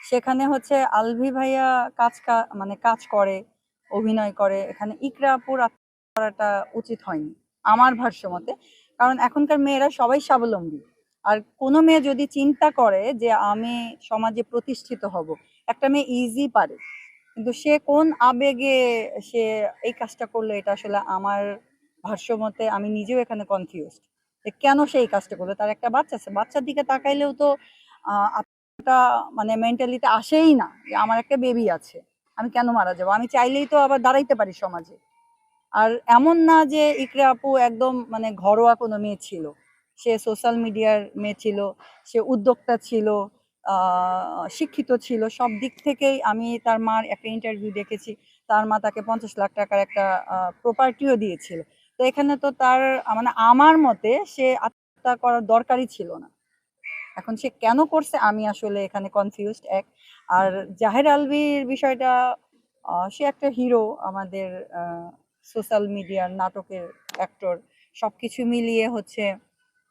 সেখানে হচ্ছে আলভি ভাইয়া মানে কাজ করে, অভিনয় করে, এখানে ইকরা আপুর করাটা উচিত হয়নি আমার ভাষ্য মতে। কারণ এখনকার মেয়েরা সবাই স্বাবলম্বী, আর কোনো মেয়ে যদি চিন্তা করে যে আমি সমাজে প্রতিষ্ঠিত হব, একটা মেয়ে ইজি পারে, কিন্তু সে কোন আবেগে সে এই কাজটা করলো, এটা আসলে আমার ভাষ্য মতে আমি নিজেও এখানে কনফিউজড যে কেন সে এই কাজটা করলো। তার একটা বাচ্চা আছে, বাচ্চার দিকে তাকাইলেও তো মানে মেন্টালিতে আসেই না যে আমার একটা বেবি আছে, আমি কেন মারা যাবো, আমি চাইলেই তো আবার দাঁড়াইতে পারি সমাজে। আর এমন না যে ইকরা আপু একদম মানে ঘরোয়া কোনো মেয়ে ছিল, সে সোশ্যাল মিডিয়ার মেয়ে ছিল, সে উদ্যোক্তা ছিল, শিক্ষিত ছিল, সব দিক থেকেই। আমি তার মার একটা ইন্টারভিউ দেখেছি, তার মা তাকে 50 লাখ টাকার একটা প্রপার্টিও দিয়েছিল। তো এখানে তো তার মানে আমার মতে সে আত্মহত্যা করার দরকারই ছিল না। এখন সে কেন করছে আমি আসলে এখানে কনফিউজড এক। আর জাহের আলভির বিষয়টা, সে একটা হিরো, আমাদের সোশ্যাল মিডিয়ার নাটকের অ্যাক্টর, সবকিছু মিলিয়ে হচ্ছে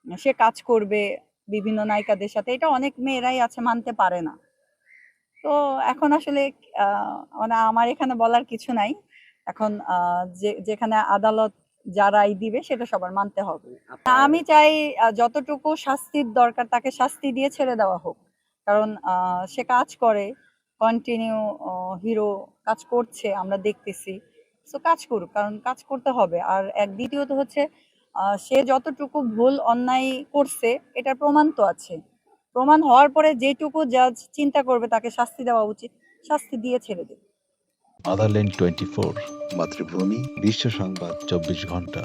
সে কাজ করবে বিভিন্ন নায়িকাদের সাথে, এটা অনেক মেয়েরাই আছে মানতে পারে না। তো এখন আসলে মানে আমার এখানে বলার কিছু নাই। এখন যেখানে আদালত যা রায় দিবে সেটা সবার মানতে হবে। আমি চাই যতটুকু শাস্তির দরকার তাকে শাস্তি দিয়ে ছেড়ে দেওয়া হোক। কারণ সে কাজ করে কন্টিনিউ, হিরো কাজ করছে আমরা দেখতেছি। সো কাজ করুক, কারণ কাজ করতে হবে। আর দ্বিতীয়ত হচ্ছে সে যতটুকু ভুল অন্যায় করছে এটার প্রমাণ তো আছে। প্রমাণ হওয়ার পরে যেটুকু জাজ চিন্তা করবে তাকে শাস্তি দেওয়া উচিত, শাস্তি দিয়ে ছেড়ে দেবে। মাদারল্যান্ড 24, মাতৃভূমি, বিশ্ব সংবাদ 24 ঘন্টা।